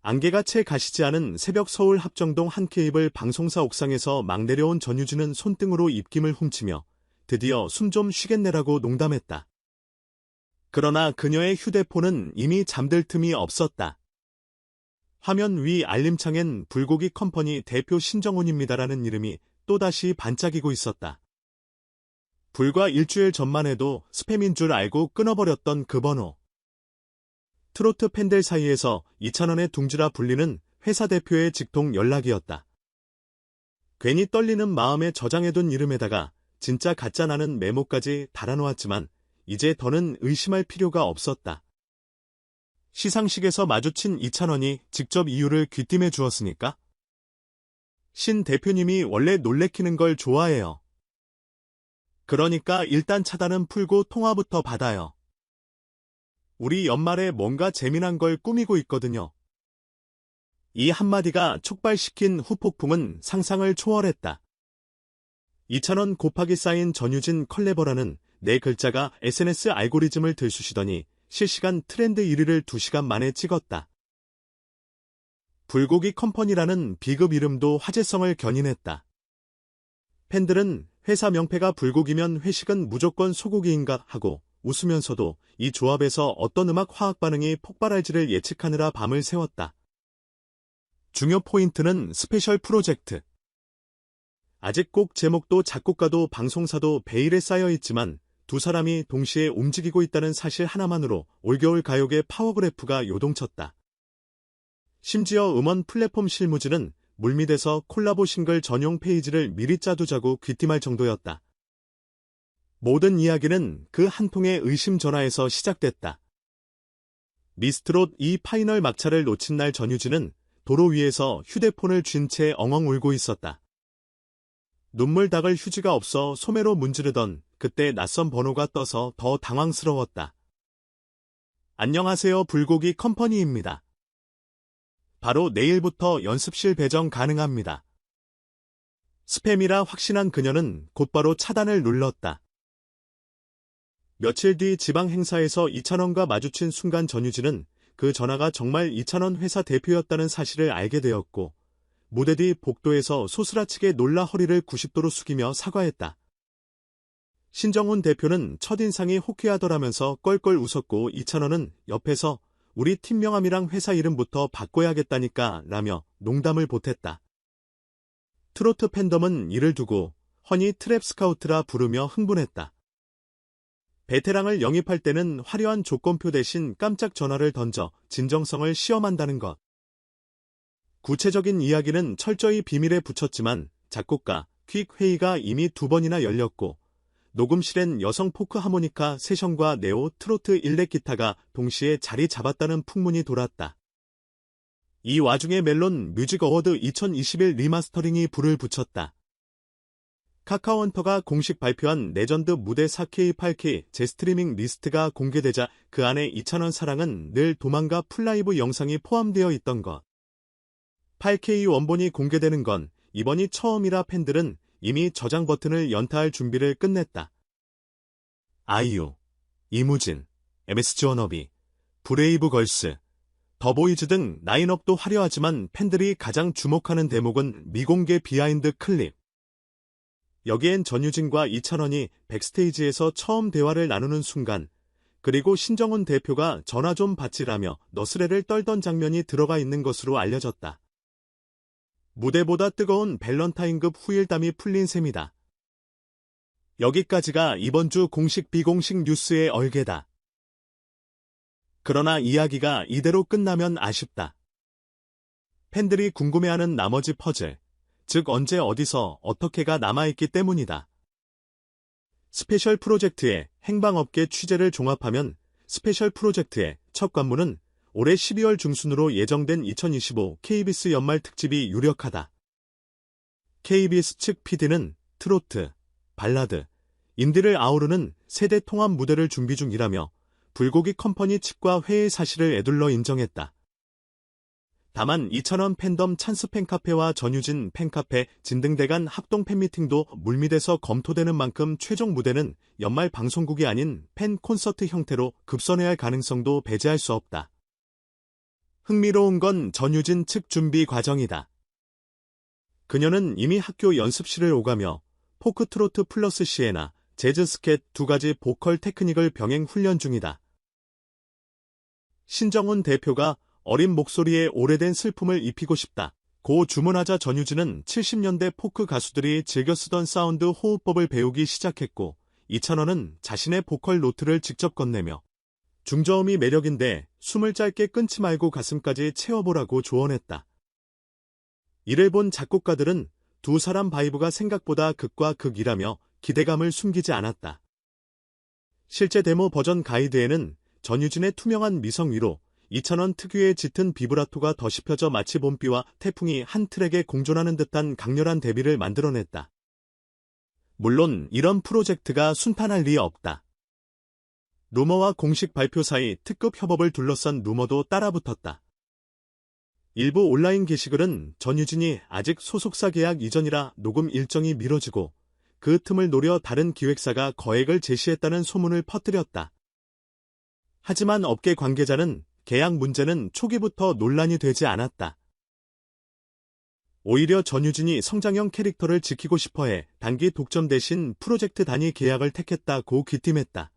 안개가 채 가시지 않은 새벽 서울 합정동 한 케이블 방송사 옥상에서 막 내려온 전유진은 손등으로 입김을 훔치며 드디어 숨 좀 쉬겠네라고 농담했다. 그러나 그녀의 휴대폰은 이미 잠들 틈이 없었다. 화면 위 알림창엔 불고기 컴퍼니 대표 신정훈입니다라는 이름이 또다시 반짝이고 있었다. 불과 일주일 전만 해도 스팸인 줄 알고 끊어버렸던 그 번호. 트로트 팬들 사이에서 이찬원의 둥지라 불리는 회사 대표의 직통 연락이었다. 괜히 떨리는 마음에 저장해둔 이름에다가 진짜 가짜나는 메모까지 달아놓았지만 이제 더는 의심할 필요가 없었다. 시상식에서 마주친 이찬원이 직접 이유를 귀띔해 주었으니까? 신 대표님이 원래 놀래키는 걸 좋아해요. 그러니까 일단 차단은 풀고 통화부터 받아요. 우리 연말에 뭔가 재미난 걸 꾸미고 있거든요. 이 한마디가 촉발시킨 후폭풍은 상상을 초월했다. 이찬원 곱하기 쌓인 전유진 컬레버라는 네 글자가 SNS 알고리즘을 들쑤시더니 실시간 트렌드 1위를 2시간 만에 찍었다. 불고기 컴퍼니라는 비급 이름도 화제성을 견인했다. 팬들은 회사 명패가 불고기면 회식은 무조건 소고기인가 하고 웃으면서도 이 조합에서 어떤 음악 화학 반응이 폭발할지를 예측하느라 밤을 새웠다. 중요 포인트는 스페셜 프로젝트. 아직 곡 제목도 작곡가도 방송사도 베일에 쌓여 있지만 두 사람이 동시에 움직이고 있다는 사실 하나만으로 올겨울 가요계 파워그래프가 요동쳤다. 심지어 음원 플랫폼 실무진은 물밑에서 콜라보 싱글 전용 페이지를 미리 짜두자고 귀띔할 정도였다. 모든 이야기는 그 한 통의 의심 전화에서 시작됐다. 미스트롯 2 파이널 막차를 놓친 날 전유진은 도로 위에서 휴대폰을 쥔 채 엉엉 울고 있었다. 눈물 닦을 휴지가 없어 소매로 문지르던 그때 낯선 번호가 떠서 더 당황스러웠다. 안녕하세요, 불고기 컴퍼니입니다. 바로 내일부터 연습실 배정 가능합니다. 스팸이라 확신한 그녀는 곧바로 차단을 눌렀다. 며칠 뒤 지방 행사에서 이찬원과 마주친 순간 전유진은 그 전화가 정말 이찬원 회사 대표였다는 사실을 알게 되었고 무대 뒤 복도에서 소스라치게 놀라 허리를 90도로 숙이며 사과했다. 신정훈 대표는 첫인상이 호쾌하더라면서 껄껄 웃었고 이찬원은 옆에서 우리 팀명함이랑 회사 이름부터 바꿔야겠다니까 라며 농담을 보탰다. 트로트 팬덤은 이를 두고 허니 트랩 스카우트라 부르며 흥분했다. 베테랑을 영입할 때는 화려한 조건표 대신 깜짝 전화를 던져 진정성을 시험한다는 것. 구체적인 이야기는 철저히 비밀에 붙였지만 작곡가 퀵 회의가 이미 2번이나 열렸고 녹음실엔 여성 포크 하모니카 세션과 네오 트로트 일렉 기타가 동시에 자리 잡았다는 풍문이 돌았다. 이 와중에 멜론 뮤직 어워드 2021 리마스터링이 불을 붙였다. 카카오헌터가 공식 발표한 레전드 무대 4K, 8K 재스트리밍 리스트가 공개되자 그 안에 이찬원 사랑은 늘 도망가 풀라이브 영상이 포함되어 있던 것. 8K 원본이 공개되는 건 이번이 처음이라 팬들은 이미 저장 버튼을 연타할 준비를 끝냈다. 아이유, 이무진, MSG 워너비, 브레이브걸스, 더보이즈 등 라인업도 화려하지만 팬들이 가장 주목하는 대목은 미공개 비하인드 클립. 여기엔 전유진과 이찬원이 백스테이지에서 처음 대화를 나누는 순간, 그리고 신정훈 대표가 전화 좀 받지라며 너스레를 떨던 장면이 들어가 있는 것으로 알려졌다. 무대보다 뜨거운 밸런타인급 후일담이 풀린 셈이다. 여기까지가 이번 주 공식 비공식 뉴스의 얼개다. 그러나 이야기가 이대로 끝나면 아쉽다. 팬들이 궁금해하는 나머지 퍼즐, 즉 언제 어디서 어떻게가 남아있기 때문이다. 스페셜 프로젝트의 행방업계 취재를 종합하면 스페셜 프로젝트의 첫 관문은 올해 12월 중순으로 예정된 2025 KBS 연말 특집이 유력하다. KBS 측 PD는 트로트, 발라드, 인디를 아우르는 세대 통합 무대를 준비 중이라며 불고기 컴퍼니 측과 회의 사실을 에둘러 인정했다. 다만 이찬원 팬덤 찬스 팬카페와 전유진 팬카페 진등대간 합동 팬미팅도 물밑에서 검토되는 만큼 최종 무대는 연말 방송국이 아닌 팬 콘서트 형태로 급선회할 가능성도 배제할 수 없다. 흥미로운 건 전유진 측 준비 과정이다. 그녀는 이미 학교 연습실을 오가며 포크트로트 플러스 시에나, 재즈 스캣 두 가지 보컬 테크닉을 병행 훈련 중이다. 신정훈 대표가 어린 목소리에 오래된 슬픔을 입히고 싶다 고 주문하자 전유진은 70년대 포크 가수들이 즐겨 쓰던 사운드 호흡법을 배우기 시작했고, 이찬원은 자신의 보컬 노트를 직접 건네며 중저음이 매력인데 숨을 짧게 끊지 말고 가슴까지 채워보라고 조언했다. 이를 본 작곡가들은 두 사람 바이브가 생각보다 극과 극이라며 기대감을 숨기지 않았다. 실제 데모 버전 가이드에는 전유진의 투명한 미성 위로 이찬원 특유의 짙은 비브라토가 더 씹혀져 마치 봄비와 태풍이 한 트랙에 공존하는 듯한 강렬한 대비를 만들어냈다. 물론 이런 프로젝트가 순탄할 리 없다. 루머와 공식 발표 사이 특급 협업을 둘러싼 루머도 따라붙었다. 일부 온라인 게시글은 전유진이 아직 소속사 계약 이전이라 녹음 일정이 미뤄지고 그 틈을 노려 다른 기획사가 거액을 제시했다는 소문을 퍼뜨렸다. 하지만 업계 관계자는 계약 문제는 초기부터 논란이 되지 않았다. 오히려 전유진이 성장형 캐릭터를 지키고 싶어해 단기 독점 대신 프로젝트 단위 계약을 택했다고 귀띔했다.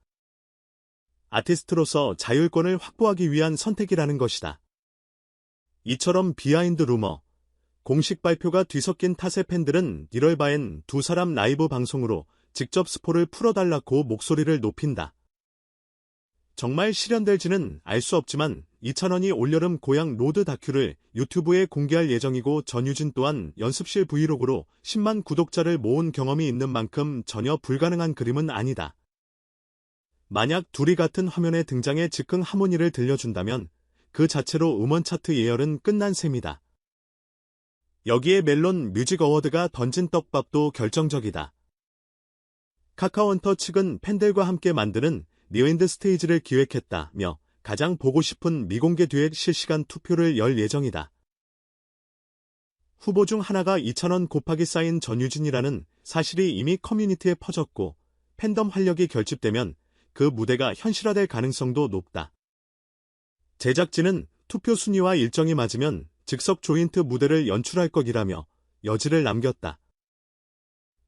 아티스트로서 자율권을 확보하기 위한 선택이라는 것이다. 이처럼 비하인드 루머, 공식 발표가 뒤섞인 탓에 팬들은 1월 바엔 두 사람 라이브 방송으로 직접 스포를 풀어달라고 목소리를 높인다. 정말 실현될지는 알 수 없지만 이찬원이 올여름 고향 로드 다큐를 유튜브에 공개할 예정이고 전유진 또한 연습실 브이로그로 10만 구독자를 모은 경험이 있는 만큼 전혀 불가능한 그림은 아니다. 만약 둘이 같은 화면에 등장해 즉흥 하모니를 들려준다면 그 자체로 음원 차트 예열은 끝난 셈이다. 여기에 멜론 뮤직 어워드가 던진 떡밥도 결정적이다. 카카오헌터 측은 팬들과 함께 만드는 뉴엔드 스테이지를 기획했다며 가장 보고 싶은 미공개 듀엣 실시간 투표를 열 예정이다. 후보 중 하나가 이찬원 곱하기 쌓인 전유진이라는 사실이 이미 커뮤니티에 퍼졌고 팬덤 활력이 결집되면 그 무대가 현실화될 가능성도 높다. 제작진은 투표 순위와 일정이 맞으면 즉석 조인트 무대를 연출할 것이라며 여지를 남겼다.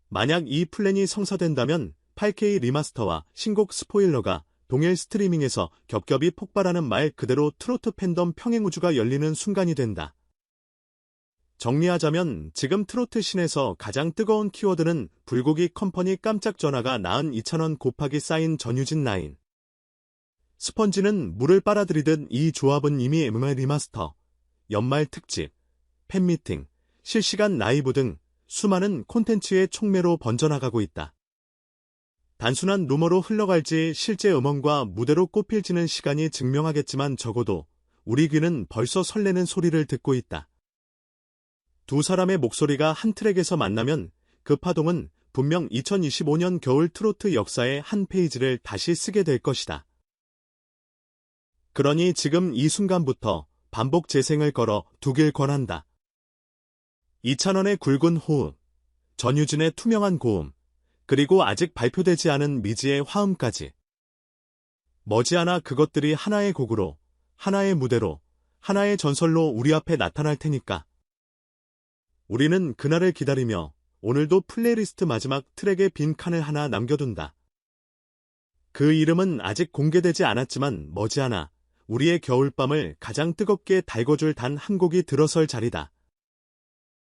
만약 이 플랜이 성사된다면 8K 리마스터와 신곡 스포일러가 동일 스트리밍에서 겹겹이 폭발하는 말 그대로 트로트 팬덤 평행우주가 열리는 순간이 된다. 정리하자면 지금 트로트 씬에서 가장 뜨거운 키워드는 불고기 컴퍼니 깜짝 전화가 낳은 이찬원 곱하기 쌓인 전유진 라인. 스펀지는 물을 빨아들이듯 이 조합은 이미 MMR 리마스터, 연말 특집, 팬미팅, 실시간 라이브 등 수많은 콘텐츠의 촉매로 번져나가고 있다. 단순한 루머로 흘러갈지 실제 음원과 무대로 꼽힐지는 시간이 증명하겠지만 적어도 우리 귀는 벌써 설레는 소리를 듣고 있다. 두 사람의 목소리가 한 트랙에서 만나면 그 파동은 분명 2025년 겨울 트로트 역사의 한 페이지를 다시 쓰게 될 것이다. 그러니 지금 이 순간부터 반복 재생을 걸어 두길 권한다. 이찬원의 굵은 호흡, 전유진의 투명한 고음, 그리고 아직 발표되지 않은 미지의 화음까지. 머지않아 그것들이 하나의 곡으로, 하나의 무대로, 하나의 전설로 우리 앞에 나타날 테니까. 우리는 그날을 기다리며 오늘도 플레이리스트 마지막 트랙에 빈 칸을 하나 남겨둔다. 그 이름은 아직 공개되지 않았지만 머지않아 우리의 겨울밤을 가장 뜨겁게 달궈줄 단 한 곡이 들어설 자리다.